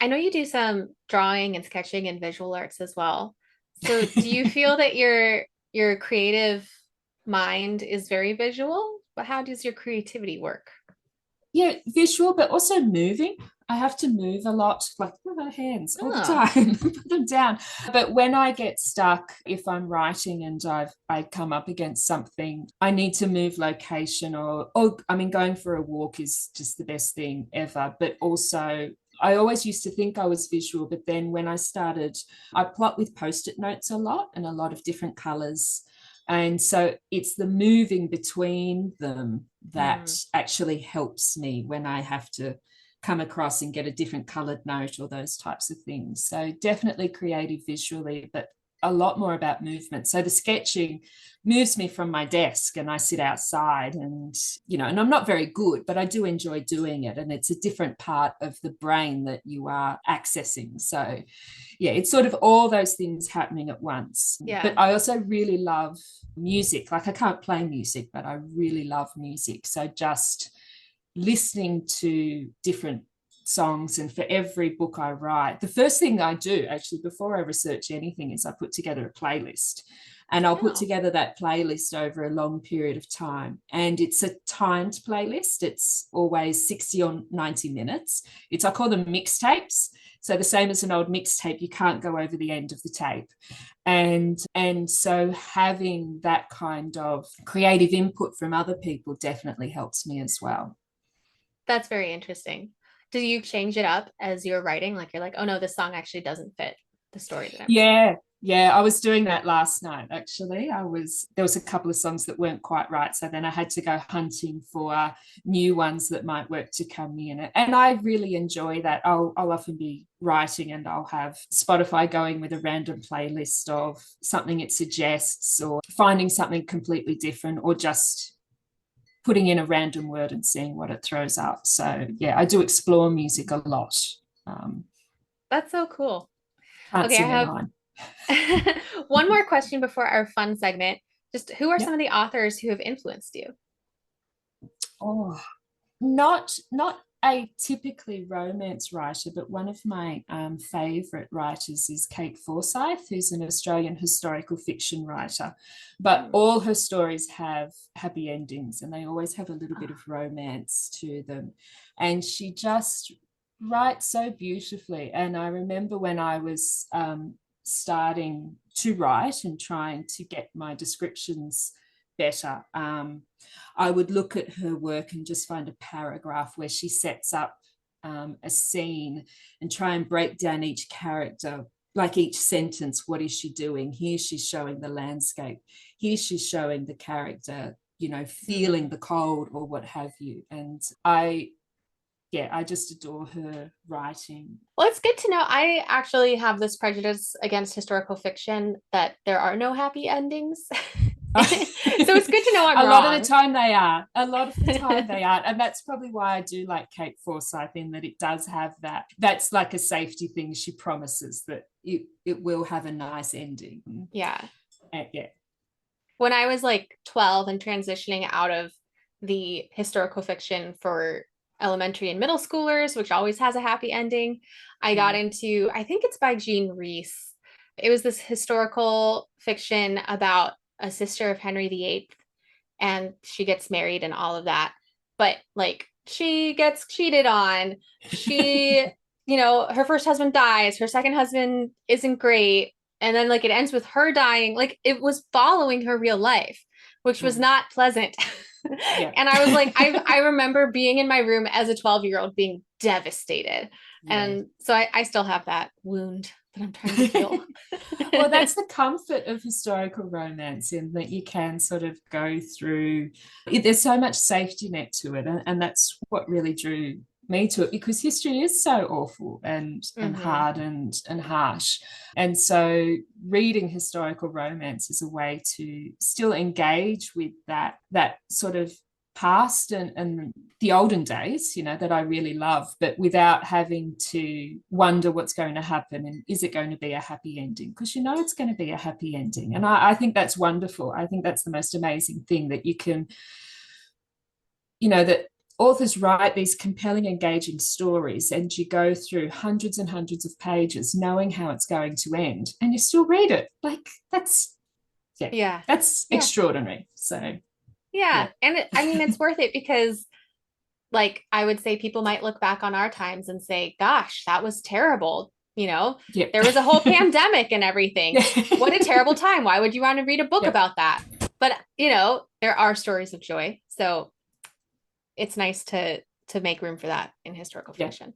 I know you do some drawing and sketching and visual arts as well. So do you feel that your creative mind is very visual? But how does your creativity work? Yeah, visual, but also moving. I have to move a lot, like with my hands all the Oh, time, put them down. But when I get stuck, if I'm writing and I come up against something, I need to move location or I mean, going for a walk is just the best thing ever. But also, I always used to think I was visual, but then when I started, I plot with post-it notes a lot and a lot of different colors. And so it's the moving between them that hmm. actually helps me when I have to come across and get a different colored note or those types of things. So definitely creative visually, but a lot more about movement. So the sketching moves me from my desk and I sit outside and, and I'm not very good, but I do enjoy doing it. And it's a different part of the brain that you are accessing. So yeah, it's sort of all those things happening at once. But Yeah, I also really love music. Like I can't play music, but I really love music. So just listening to different songs, and for every book I write, the first thing I do actually before I research anything is I put together a playlist. And I'll put oh, together that playlist over a long period of time. And it's a timed playlist. It's always 60 or 90 minutes. I call them mixtapes. So the same as an old mixtape, you can't go over the end of the tape. And so having that kind of creative input from other people definitely helps me as well. that's very interesting. Do you change it up as you're writing? Like you're like, oh no, this song actually doesn't fit the story that I'm saying. Yeah, yeah, I was doing that last night actually. There was a couple of songs that weren't quite right, so then I had to go hunting for new ones that might work to come in. And I really enjoy that. I'll often be writing and I'll have Spotify going with a random playlist of something it suggests or finding something completely different or just putting in a random word and seeing what it throws up. So yeah, I do explore music a lot. Um, That's so cool. can't Okay, I sing a have line. one more question before our fun segment. Just who are some Yep. of the authors who have influenced you? Oh, not a typically romance writer, but one of my favourite writers is Kate Forsyth, who's an Australian historical fiction writer. But Hmm. all her stories have happy endings, and they always have a little bit of romance to them. And she just writes so beautifully. And I remember when I was starting to write and trying to get my descriptions better. I would look at her work and just find a paragraph where she sets up a scene and try and break down each character, like each sentence. What is she doing? Here she's showing the landscape. Here she's showing the character, feeling Hmm. the cold or what have you. And yeah, I just adore her writing. Well, it's good to know. I actually have this prejudice against historical fiction that there are no happy endings. So it's good to know I'm A lot of the wrong. time they are. A lot of the time they are. And that's probably why I do like Kate Forsyth, in that it does have that. That's like a safety thing. She promises that it will have a nice ending. Yeah. Yeah. When I was like 12 and transitioning out of the historical fiction for elementary and middle schoolers, which always has a happy ending, I got Mm. into, I think it's by Jean Reese. It was this historical fiction about a sister of Henry VIII, and she gets married and all of that. But like she gets cheated on. She, her first husband dies, her second husband isn't great. And then like it ends with her dying. Like it was following her real life, which was Mm. not pleasant. Yeah. And I was like, I remember being in my room as a 12-year-old being devastated. Yeah. And so I still have that wound that I'm trying to heal. Well, that's the comfort of historical romance, in that you can sort of go through it. There's so much safety net to it. And that's what really drew me to it, because history is so awful and Hmm. hard and harsh. And so reading historical romance is a way to still engage with that sort of past and the olden days, that I really love, but without having to wonder what's going to happen and is it going to be a happy ending? Because it's going to be a happy ending. And I think that's wonderful. I think that's the most amazing thing, that you can, that authors write these compelling, engaging stories, and you go through hundreds and hundreds of pages knowing how it's going to end, and you still read it. Like that's yeah, Yeah. that's Yeah. extraordinary. So Yeah. yeah, And I mean, it's worth it because, like, I would say people might look back on our times and say, gosh, that was terrible. You know, yep, there was a whole pandemic and everything. What a yeah, terrible time. Why would you want to read a book yep, about that? But, there are stories of joy. So it's nice to make room for that in historical yeah. fiction.